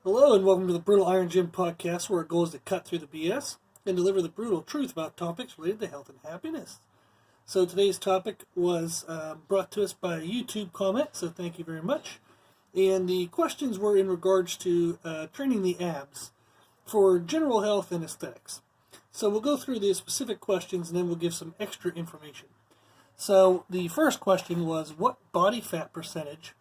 Hello and welcome to the Brutal Iron Gym podcast, where our goal is to cut through the BS and deliver the brutal truth about topics related to health and happiness. So today's topic was brought to us by a YouTube comment, so thank you very much. And the questions were in regards to training the abs for general health and aesthetics. So we'll go through the specific questions and then we'll give some extra information. So the first question was, what body fat percentage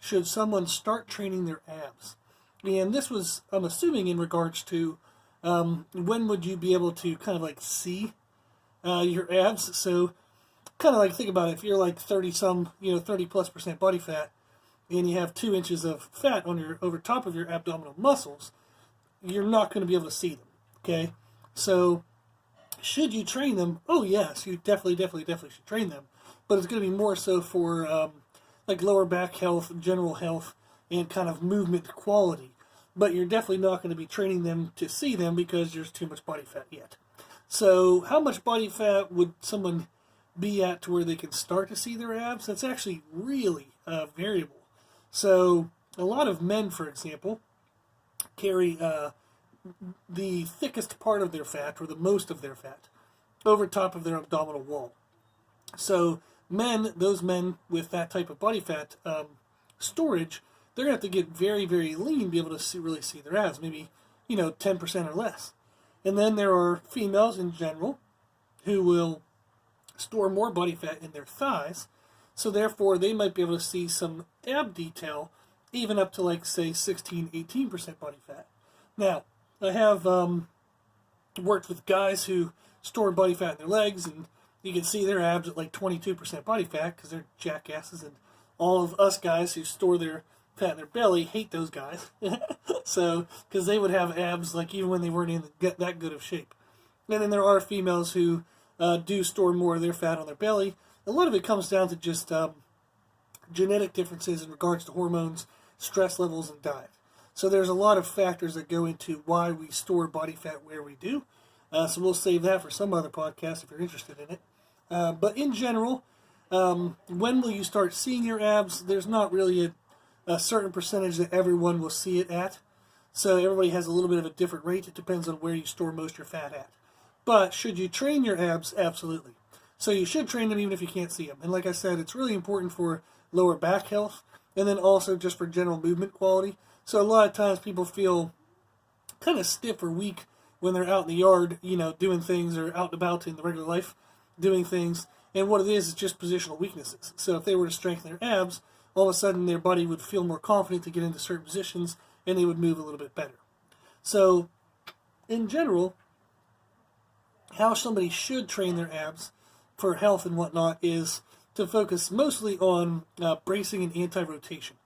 should someone start training their abs? And this was, I'm assuming, in regards to when would you be able to kind of like see your abs. So kind of like think about it, if you're like 30+ % body fat and you have 2 inches of fat on your over top of your abdominal muscles, you're not going to be able to see them. Okay, so should you train them? Oh yes, you definitely should train them, but it's going to be more so for like lower back health, general health, and kind of movement quality. But you're definitely not going to be training them to see them because there's too much body fat yet. So how much body fat would someone be at to where they can start to see their abs? That's actually really variable. So a lot of men, for example, carry the thickest part of their fat, or the most of their fat, over top of their abdominal wall. So those men with that type of body fat storage, they're going to have to get very, very lean to be able to really see their abs, maybe, 10% or less. And then there are females in general who will store more body fat in their thighs, so therefore they might be able to see some ab detail, even up to like, say, 16-18% body fat. Now, I have worked with guys who store body fat in their legs, and you can see their abs at like 22% body fat because they're jackasses, and all of us guys who store their fat in their belly hate those guys. So, because they would have abs like even when they weren't in that good of shape. And then there are females who do store more of their fat on their belly. A lot of it comes down to just genetic differences in regards to hormones, stress levels, and diet. So there's a lot of factors that go into why we store body fat where we do. So we'll save that for some other podcast if you're interested in it. But in general, when will you start seeing your abs? There's not really a certain percentage that everyone will see it at. So everybody has a little bit of a different rate. It depends on where you store most of your fat at. But should you train your abs? Absolutely. So you should train them even if you can't see them. And like I said, it's really important for lower back health, and then also just for general movement quality. So a lot of times people feel kind of stiff or weak when they're out in the yard, doing things, or out and about in the regular life doing things. And what it is just positional weaknesses. So if they were to strengthen their abs, all of a sudden their body would feel more confident to get into certain positions, and they would move a little bit better. So in general, how somebody should train their abs for health and whatnot is to focus mostly on bracing and anti-rotation.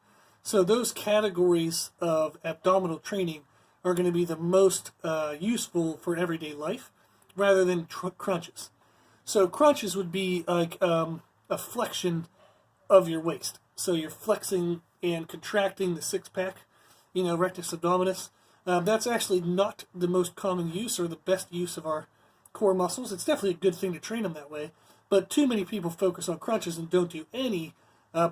So those categories of abdominal training are going to be the most useful for everyday life, rather than crunches. So crunches would be like a flexion of your waist. So you're flexing and contracting the six-pack, rectus abdominis. That's actually not the most common use or the best use of our core muscles. It's definitely a good thing to train them that way, but too many people focus on crunches and don't do any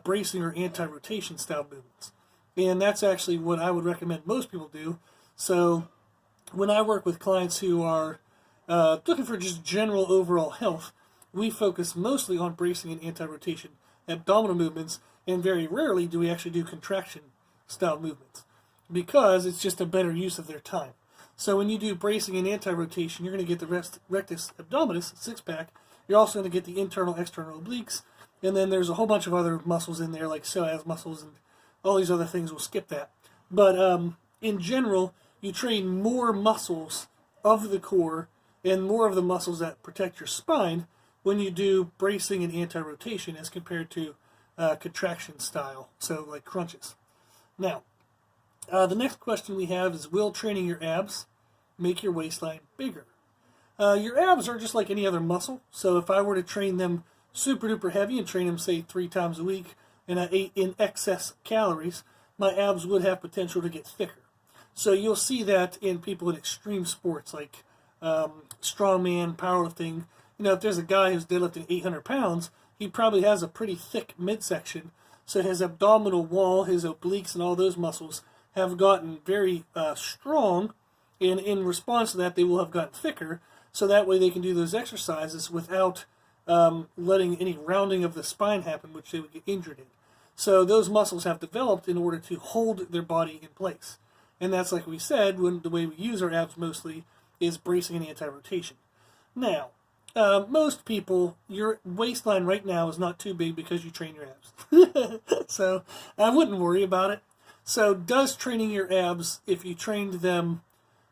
bracing or anti-rotation style movements. And that's actually what I would recommend most people do. So when I work with clients who are looking for just general overall health, we focus mostly on bracing and anti-rotation abdominal movements, and very rarely do we actually do contraction style movements, because it's just a better use of their time. So when you do bracing and anti-rotation, you're going to get the rectus abdominis, six-pack. You're also going to get the internal, external obliques, and then there's a whole bunch of other muscles in there, like psoas muscles and all these other things. We'll skip that. But in general, you train more muscles of the core and more of the muscles that protect your spine when you do bracing and anti-rotation as compared to contraction style, so like crunches. Now, the next question we have is, will training your abs make your waistline bigger? Your abs are just like any other muscle, so if I were to train them super duper heavy and train them, say, 3 times a week, and I ate in excess calories, my abs would have potential to get thicker. So you'll see that in people in extreme sports like strongman, powerlifting. If there's a guy who's deadlifting 800 pounds, he probably has a pretty thick midsection, so his abdominal wall, his obliques, and all those muscles have gotten very strong, and in response to that, they will have gotten thicker, so that way they can do those exercises without letting any rounding of the spine happen, which they would get injured in. So those muscles have developed in order to hold their body in place. And that's, like we said, when the way we use our abs mostly is bracing and anti-rotation. Now, most people, your waistline right now is not too big because you train your abs. So I wouldn't worry about it. So does training your abs, if you trained them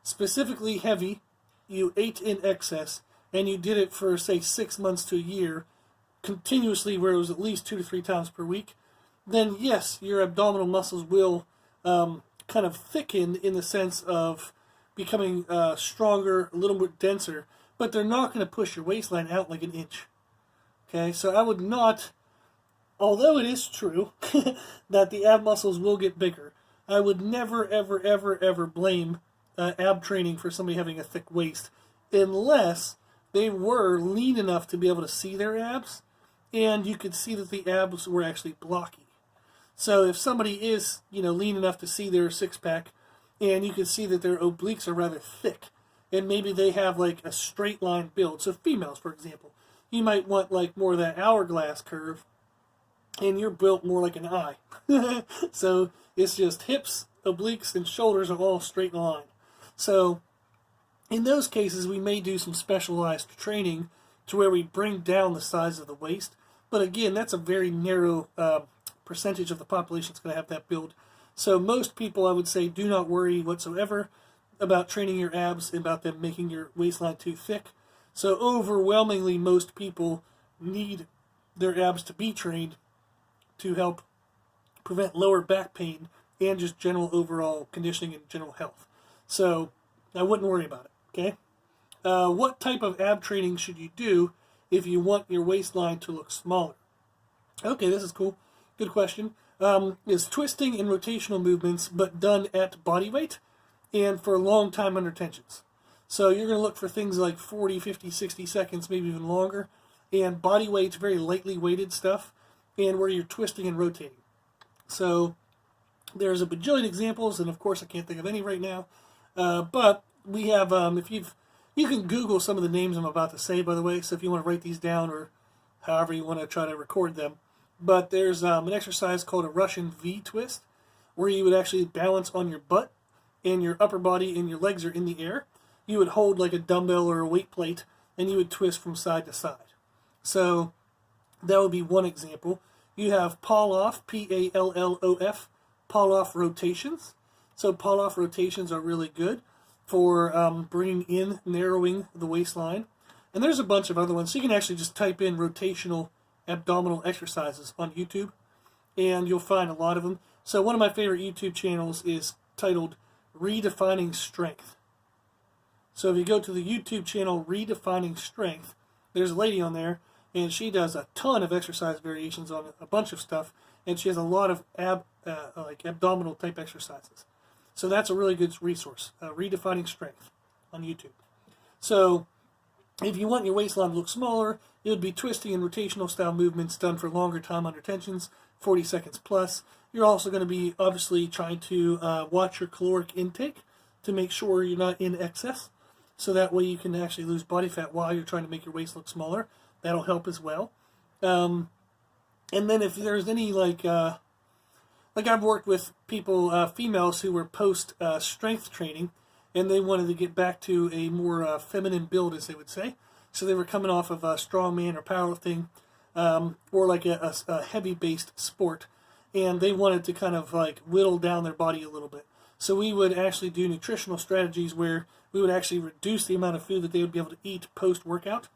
specifically heavy, you ate in excess, and you did it for, say, 6 months to a year, continuously, where it was at least 2 to 3 times per week, then yes, your abdominal muscles will kind of thicken in the sense of becoming stronger, a little bit denser, but they're not going to push your waistline out like an inch. Okay, so I would not, although it is true that the ab muscles will get bigger, I would never, ever, ever, ever blame ab training for somebody having a thick waist, unless they were lean enough to be able to see their abs, and you could see that the abs were actually blocky. So if somebody is, lean enough to see their six-pack, and you can see that their obliques are rather thick, and maybe they have like a straight line build. So females, for example, you might want like more of that hourglass curve, and you're built more like an eye. So it's just hips, obliques, and shoulders are all straight in line. So in those cases, we may do some specialized training to where we bring down the size of the waist. But again, that's a very narrow percentage of the population that's going to have that build. So most people, I would say, do not worry whatsoever about training your abs, about them making your waistline too thick. So overwhelmingly, most people need their abs to be trained to help prevent lower back pain and just general overall conditioning and general health. So I wouldn't worry about it, okay? What type of ab training should you do if you want your waistline to look smaller? Okay, this is cool. Good question. Is twisting and rotational movements, but done at body weight and for a long time under tensions. So you're going to look for things like 40, 50, 60 seconds, maybe even longer, and body weight's very lightly weighted stuff, and where you're twisting and rotating. So there's a bajillion examples, and of course I can't think of any right now, but we have, you can Google some of the names I'm about to say, by the way, so if you want to write these down or however you want to try to record them. But there's an exercise called a Russian V twist, where you would actually balance on your butt, and your upper body and your legs are in the air. You would hold like a dumbbell or a weight plate, and you would twist from side to side. So that would be one example. You have Palloff, P-A-L-L-O-F, Palloff rotations. So Palloff rotations are really good for bringing in, narrowing the waistline. And there's a bunch of other ones. So you can actually just type in rotational abdominal exercises on YouTube, and you'll find a lot of them. So one of my favorite YouTube channels is titled Redefining Strength. So if you go to the YouTube channel Redefining Strength, there's a lady on there, and she does a ton of exercise variations on a bunch of stuff, and she has a lot of abdominal type exercises. So that's a really good resource, Redefining Strength on YouTube. So if you want your waistline to look smaller, it would be twisting and rotational style movements done for longer time under tensions, 40 seconds plus. You're also going to be obviously trying to watch your caloric intake to make sure you're not in excess. So that way you can actually lose body fat while you're trying to make your waist look smaller. That'll help as well. And then if there's any like I've worked with people, females who were post strength training, and they wanted to get back to a more feminine build, as they would say. So they were coming off of strongman or powerlifting, or like a heavy-based sport, and they wanted to kind of like whittle down their body a little bit. So we would actually do nutritional strategies where we would actually reduce the amount of food that they would be able to eat post-workout.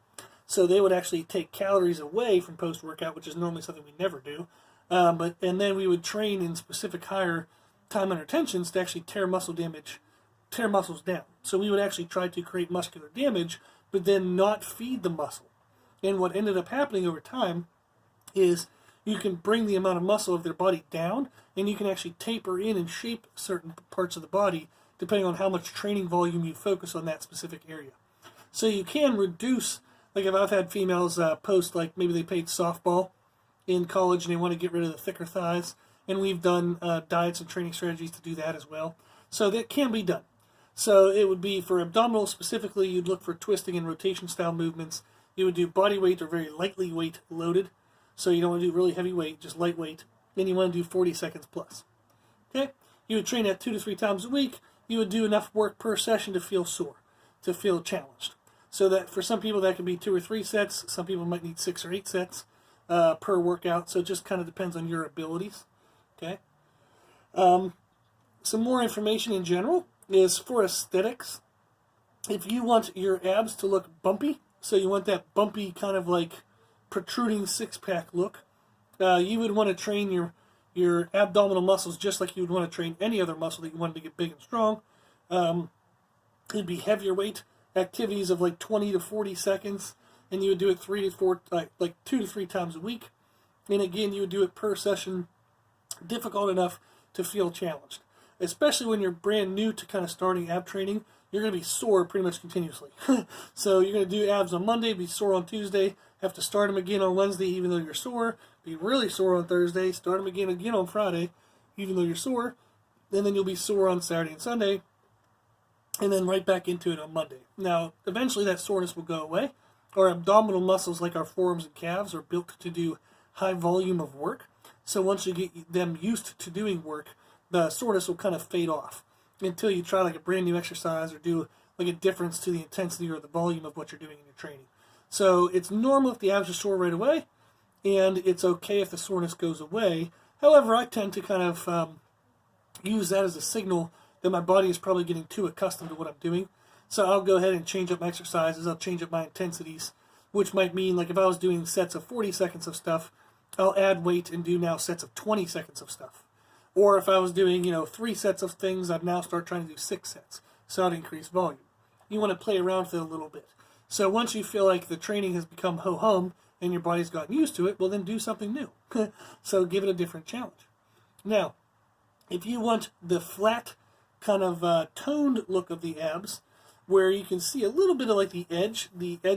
So they would actually take calories away from post-workout, which is normally something we never do. And then we would train in specific higher time under tensions to actually tear muscles down. So we would actually try to create muscular damage, but then not feed the muscle. And what ended up happening over time is you can bring the amount of muscle of their body down, and you can actually taper in and shape certain parts of the body depending on how much training volume you focus on that specific area. So you can reduce, like if I've had females post, like maybe they played softball in college and they want to get rid of the thicker thighs, and we've done diets and training strategies to do that as well. So that can be done. So it would be for abdominal specifically, you'd look for twisting and rotation style movements. You would do body weight or very lightly weight loaded. So you don't want to do really heavy weight, just lightweight. Then you want to do 40 seconds plus. Okay? You would train that 2 to 3 times a week. You would do enough work per session to feel sore, to feel challenged. So that for some people that could be 2 or 3 sets. Some people might need 6 or 8 sets per workout. So it just kind of depends on your abilities. Okay? Some more information in general is for aesthetics. If you want your abs to look bumpy, so you want that bumpy kind of like protruding six-pack look, you would want to train your abdominal muscles just like you would want to train any other muscle that you wanted to get big and strong. It'd be heavier weight activities of like 20 to 40 seconds, and you would do it 3 to 4, like 2 to 3 times a week. And again, you would do it per session, difficult enough to feel challenged. Especially when you're brand new to kind of starting ab training, you're going to be sore pretty much continuously. So you're going to do abs on Monday, be sore on Tuesday, have to start them again on Wednesday even though you're sore, be really sore on Thursday, start them again on Friday even though you're sore, and then you'll be sore on Saturday and Sunday, and then right back into it on Monday. Now, eventually that soreness will go away. Our abdominal muscles, like our forearms and calves, are built to do high volume of work. So once you get them used to doing work, the soreness will kind of fade off until you try like a brand new exercise or do like a difference to the intensity or the volume of what you're doing in your training. So it's normal if the abs are sore right away, and it's okay if the soreness goes away. However, I tend to kind of use that as a signal that my body is probably getting too accustomed to what I'm doing. So I'll go ahead and change up my exercises, I'll change up my intensities, which might mean like if I was doing sets of 40 seconds of stuff, I'll add weight and do now sets of 20 seconds of stuff. Or if I was doing, 3 sets of things, I'd now start trying to do 6 sets. So I'd increase volume. You want to play around with it a little bit. So once you feel like the training has become ho-hum and your body's gotten used to it, well then do something new. So give it a different challenge. Now, if you want the flat kind of toned look of the abs, where you can see a little bit of like the edge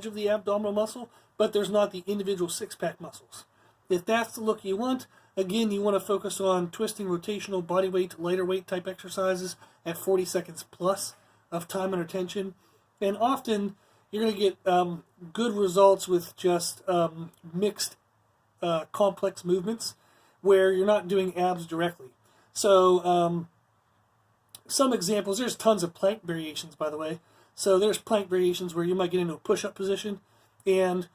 of the abdominal muscle, but there's not the individual six-pack muscles. If that's the look you want, again, you want to focus on twisting, rotational, body weight, lighter weight type exercises at 40 seconds plus of time under tension. And often, you're going to get good results with just mixed complex movements where you're not doing abs directly. So, some examples, there's tons of plank variations, by the way. So there's plank variations where you might get into a push-up position, and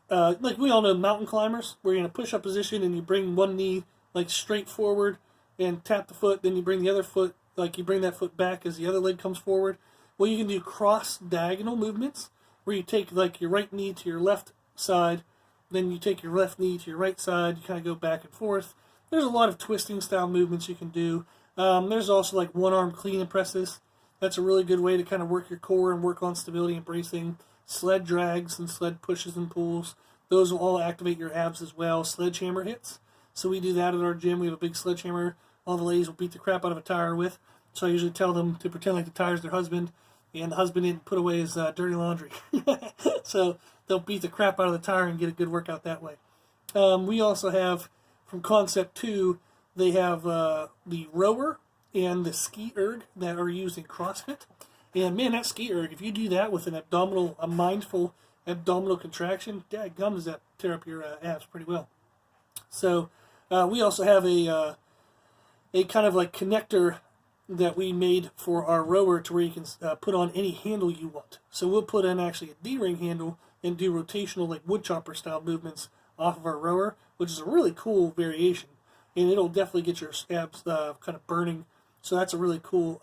like we all know mountain climbers, where you're in a push-up position and you bring one knee like straight forward and tap the foot, then you bring the other foot, like you bring that foot back as the other leg comes forward. Well, you can do cross-diagonal movements, where you take like your right knee to your left side, then you take your left knee to your right side, you kind of go back and forth. There's a lot of twisting style movements you can do. There's also like one-arm clean and presses. That's a really good way to kind of work your core and work on stability and bracing. Sled drags and sled pushes and pulls. Those will all activate your abs as well. Sledgehammer hits. So we do that at our gym. We have a big sledgehammer all the ladies will beat the crap out of a tire with. So I usually tell them to pretend like the tire's their husband, and the husband didn't put away his dirty laundry. So they'll beat the crap out of the tire and get a good workout that way. We also have, from Concept 2, they have the rower and the ski erg that are used in CrossFit. And man, that ski erg, if you do that with a mindful abdominal contraction, dadgum, does that tear up your abs pretty well. So we also have a kind of like connector that we made for our rower to where you can put on any handle you want. So we'll put in actually a D-ring handle and do rotational like wood chopper style movements off of our rower, which is a really cool variation. And it'll definitely get your abs kind of burning. So that's a really cool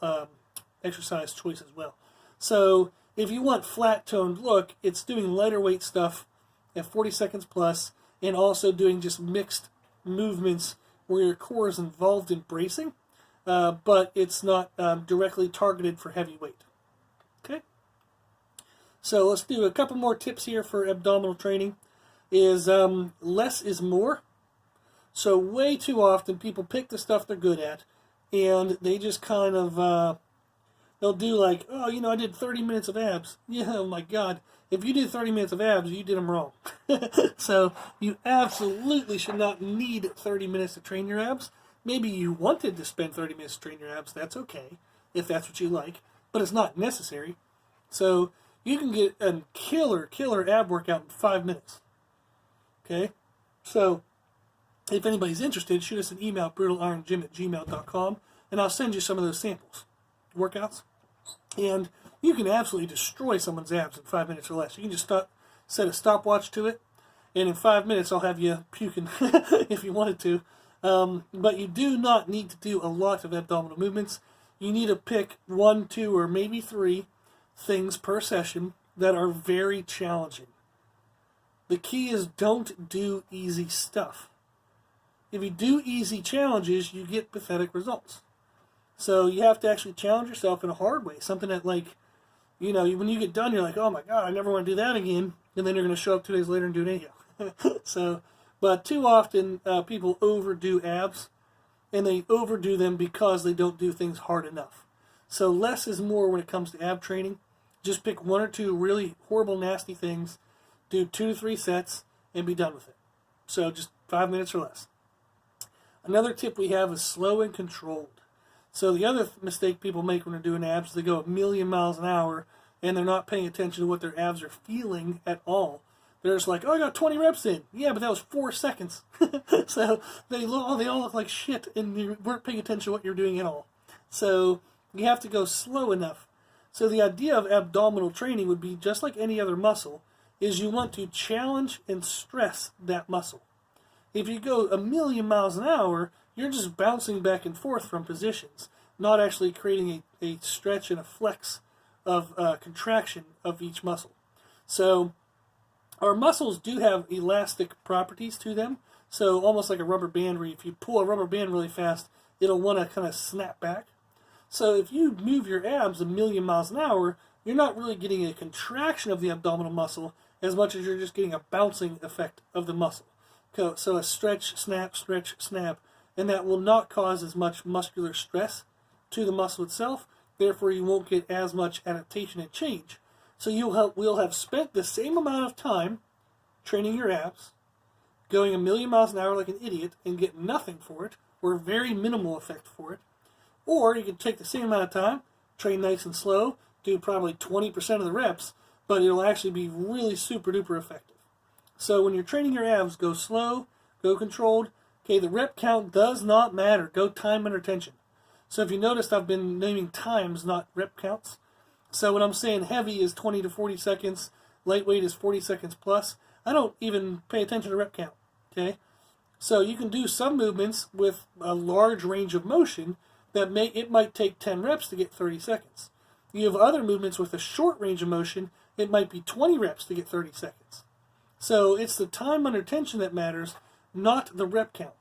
exercise choice as well. So if you want flat toned look, it's doing lighter weight stuff at 40 seconds plus, and also doing just mixed movements where your core is involved in bracing, but it's not directly targeted for heavy weight. Okay? So let's do a couple more tips here for abdominal training. Is less is more. So way too often people pick the stuff they're good at, and they just kind of, they'll do like, oh, I did 30 minutes of abs. Yeah, oh my God. If you did 30 minutes of abs, you did them wrong. So you absolutely should not need 30 minutes to train your abs. Maybe you wanted to spend 30 minutes to train your abs. That's okay, if that's what you like, but it's not necessary. So you can get a killer ab workout in 5 minutes. Okay? So if anybody's interested, shoot us an email at brutalironGym@gmail.com, and I'll send you some of those samples, workouts. And you can absolutely destroy someone's abs in 5 minutes or less. You can just set a stopwatch to it, and in 5 minutes I'll have you puking if you wanted to. But you do not need to do a lot of abdominal movements. You need to pick 1, 2, or maybe 3 things per session that are very challenging. The key is don't do easy stuff. If you do easy challenges, you get pathetic results. So you have to actually challenge yourself in a hard way. Something that, like, you know, when you get done, you're like, oh my God, I never want to do that again. And then you're going to show up 2 days later and do it anyhow. But too often people overdo abs, and they overdo them because they don't do things hard enough. So less is more when it comes to ab training. Just pick 1 or 2 really horrible, nasty things, do 2 to 3 sets, and be done with it. So just 5 minutes or less. Another tip we have is slow and controlled. So the other mistake people make when they're doing abs is they go a million miles an hour, and they're not paying attention to what their abs are feeling at all. They're just like, oh, I got 20 reps in. Yeah, but that was 4 seconds. So they all look like shit, and you weren't paying attention to what you're doing at all. So you have to go slow enough. So the idea of abdominal training would be just like any other muscle, is you want to challenge and stress that muscle. If you go a million miles an hour, you're just bouncing back and forth from positions, not actually creating a stretch and a flex of contraction of each muscle. So our muscles do have elastic properties to them, so almost like a rubber band, where if you pull a rubber band really fast, it'll want to kind of snap back. So if you move your abs a million miles an hour, you're not really getting a contraction of the abdominal muscle as much as you're just getting a bouncing effect of the muscle. So a stretch, snap, and that will not cause as much muscular stress to the muscle itself. Therefore, you won't get as much adaptation and change. So we'll have spent the same amount of time training your abs, going a million miles an hour like an idiot, and get nothing for it, or very minimal effect for it. Or you can take the same amount of time, train nice and slow, do probably 20% of the reps, but it'll actually be really super duper effective. So when you're training your abs, go slow, go controlled. Okay, the rep count does not matter. Go time under tension. So if you noticed, I've been naming times, not rep counts. So when I'm saying heavy is 20 to 40 seconds, lightweight is 40 seconds plus, I don't even pay attention to rep count. Okay, so you can do some movements with a large range of motion that it might take 10 reps to get 30 seconds. You have other movements with a short range of motion, it might be 20 reps to get 30 seconds. So it's the time under tension that matters, not the rep count.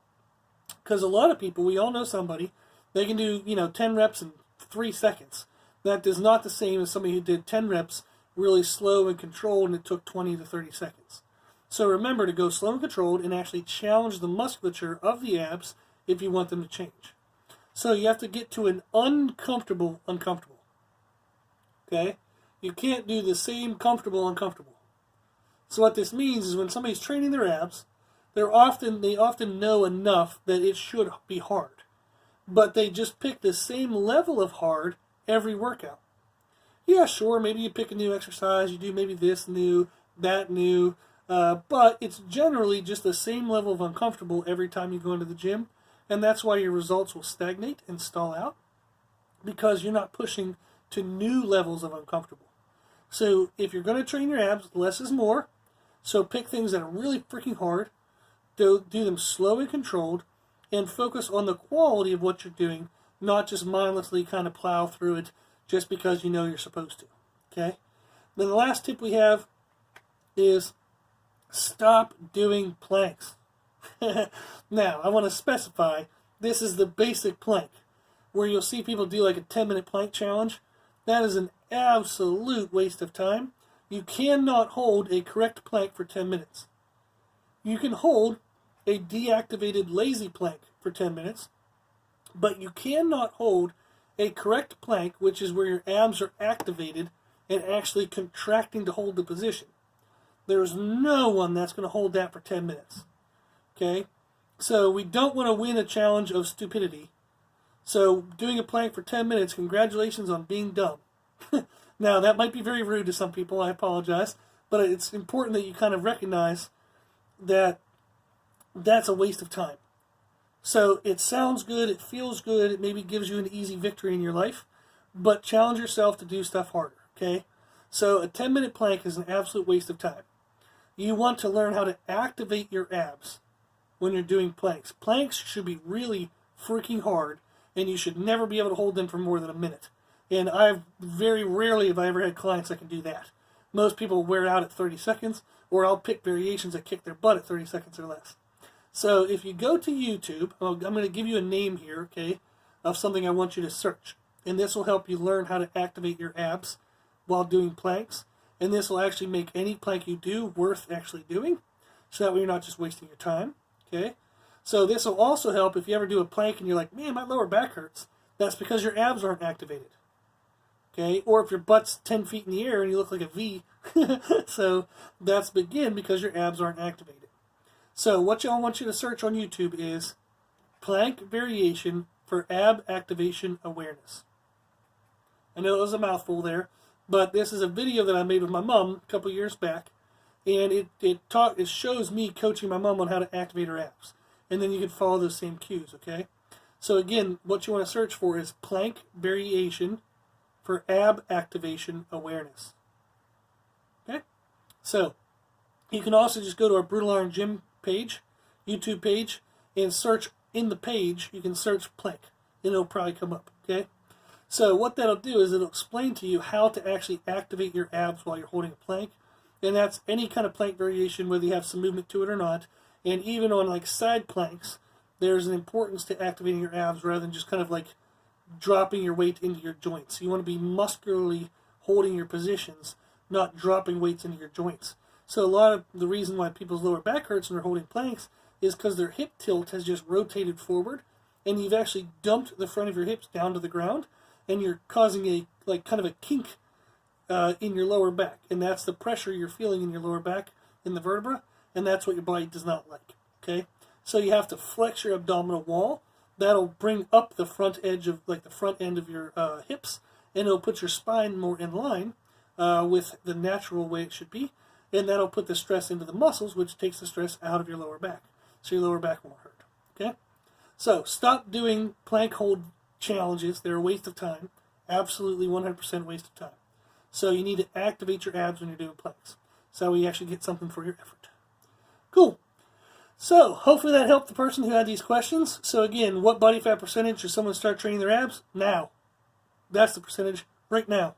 Because a lot of people, we all know somebody, they can do 10 reps in 3 seconds. That is not the same as somebody who did 10 reps really slow and controlled and it took 20 to 30 seconds. So remember to go slow and controlled and actually challenge the musculature of the abs if you want them to change. So you have to get to an uncomfortable. Okay? You can't do the same comfortable. So what this means is when somebody's training their abs, they often know enough that it should be hard. But they just pick the same level of hard every workout. Yeah, sure, maybe you pick a new exercise, you do maybe this new, that new, but it's generally just the same level of uncomfortable every time you go into the gym, and that's why your results will stagnate and stall out, because you're not pushing to new levels of uncomfortable. So if you're going to train your abs, less is more, so pick things that are really freaking hard, do them slow and controlled, and focus on the quality of what you're doing, not just mindlessly kind of plow through it just because you know you're supposed to. Okay? Then the last tip we have is stop doing planks. Now, I want to specify, this is the basic plank, where you'll see people do like a 10-minute plank challenge. That is an absolute waste of time. You cannot hold a correct plank for 10 minutes. You can hold a deactivated lazy plank for 10 minutes, but you cannot hold a correct plank, which is where your abs are activated and actually contracting to hold the position. There's no one that's going to hold that for 10 minutes. Okay? So we don't want to win a challenge of stupidity. So doing a plank for 10 minutes, congratulations on being dumb. Now, that might be very rude to some people, I apologize, but it's important that you kind of recognize that that's a waste of time. So it sounds good, it feels good, it maybe gives you an easy victory in your life, but challenge yourself to do stuff harder, okay? So a 10-minute plank is an absolute waste of time. You want to learn how to activate your abs when you're doing planks. Planks should be really freaking hard, and you should never be able to hold them for more than a minute. And I've very rarely have I ever had clients that can do that. Most people wear out at 30 seconds, or I'll pick variations that kick their butt at 30 seconds or less. So if you go to YouTube, I'm going to give you a name here, okay, of something I want you to search. And this will help you learn how to activate your abs while doing planks. And this will actually make any plank you do worth actually doing, so that way you're not just wasting your time, okay? So this will also help if you ever do a plank and you're like, man, my lower back hurts. That's because your abs aren't activated. Okay, or if your butt's 10 feet in the air and you look like a V, so that's again because your abs aren't activated. So what I want you to search on YouTube is plank variation for ab activation awareness. I know it was a mouthful there, but this is a video that I made with my mom a couple years back, and it shows me coaching my mom on how to activate her abs, and then you can follow those same cues. Okay, so again, what you want to search for is plank variation for ab activation awareness. Okay, so you can also just go to our Brutal Iron Gym page, YouTube page, and search in the page. You can search plank, and it'll probably come up. Okay, so what that'll do is it'll explain to you how to actually activate your abs while you're holding a plank, and that's any kind of plank variation, whether you have some movement to it or not. And even on like side planks, there's an importance to activating your abs rather than just kind of like dropping your weight into your joints. You want to be muscularly holding your positions, not dropping weights into your joints. So a lot of the reason why people's lower back hurts when they're holding planks is because their hip tilt has just rotated forward, and you've actually dumped the front of your hips down to the ground, and you're causing a like kind of a kink in your lower back, and that's the pressure you're feeling in your lower back in the vertebra, and that's what your body does not like. Okay, so you have to flex your abdominal wall. That'll bring up the front edge of, like the front end of your hips, and it'll put your spine more in line with the natural way it should be, and that'll put the stress into the muscles, which takes the stress out of your lower back, so your lower back won't hurt. Okay, so stop doing plank hold challenges. They're a waste of time, absolutely 100% waste of time. So you need to activate your abs when you're doing planks, so you actually get something for your effort. Cool. So, hopefully that helped the person who had these questions. So again, what body fat percentage should someone start training their abs? Now. That's the percentage right now.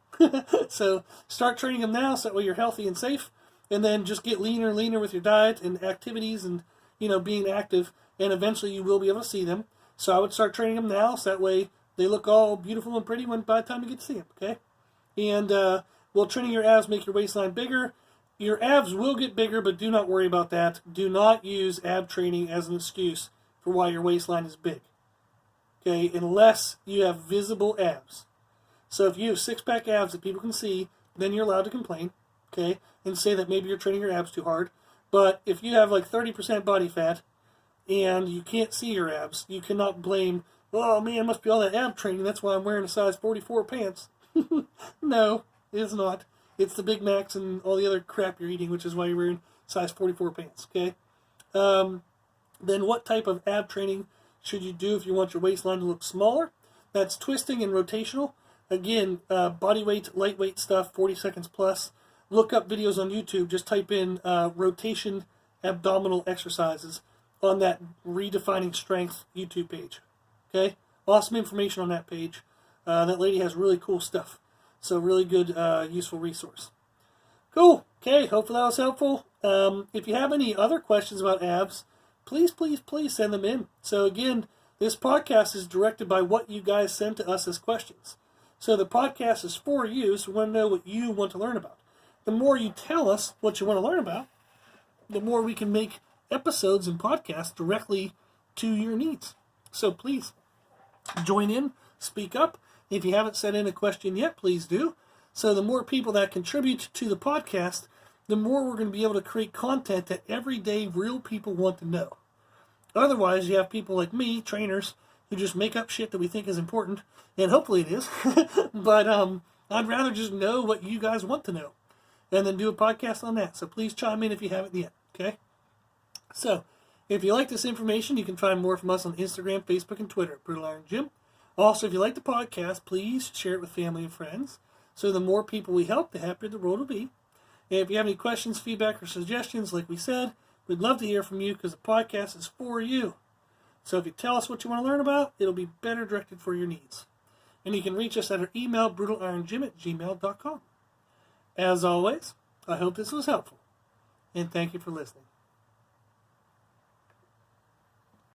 So, start training them now so that way you're healthy and safe. And then just get leaner and leaner with your diet and activities and, being active. And eventually you will be able to see them. So I would start training them now so that way they look all beautiful and pretty by the time you get to see them, okay? And will training your abs make your waistline bigger? Your abs will get bigger, but do not worry about that. Do not use ab training as an excuse for why your waistline is big. Okay, unless you have visible abs. So if you have six-pack abs that people can see, then you're allowed to complain, okay, and say that maybe you're training your abs too hard. But if you have like 30% body fat and you can't see your abs, you cannot blame, oh man, it must be all that ab training, that's why I'm wearing a size 44 pants. No, it's not. It's the Big Macs and all the other crap you're eating, which is why you're wearing size 44 pants, okay? Then what type of ab training should you do if you want your waistline to look smaller? That's twisting and rotational. Again, body weight, lightweight stuff, 40 seconds plus. Look up videos on YouTube. Just type in rotation abdominal exercises on that Redefining Strength YouTube page, okay? Awesome information on that page. That lady has really cool stuff. So really good, useful resource. Cool. Okay, hopefully that was helpful. If you have any other questions about abs, please send them in. So again, this podcast is directed by what you guys send to us as questions. So the podcast is for you, so we want to know what you want to learn about. The more you tell us what you want to learn about, the more we can make episodes and podcasts directly to your needs. So please, join in, speak up. If you haven't sent in a question yet, please do. So the more people that contribute to the podcast, the more we're going to be able to create content that everyday real people want to know. Otherwise, you have people like me, trainers, who just make up shit that we think is important, and hopefully it is. But I'd rather just know what you guys want to know, and then do a podcast on that. So please chime in if you haven't yet, okay? So, if you like this information, you can find more from us on Instagram, Facebook, and Twitter at Brutal Iron Gym. Also, if you like the podcast, please share it with family and friends. So the more people we help, the happier the world will be. And if you have any questions, feedback, or suggestions, like we said, we'd love to hear from you because the podcast is for you. So if you tell us what you want to learn about, it'll be better directed for your needs. And you can reach us at our email, brutalironGym@gmail.com. As always, I hope this was helpful. And thank you for listening.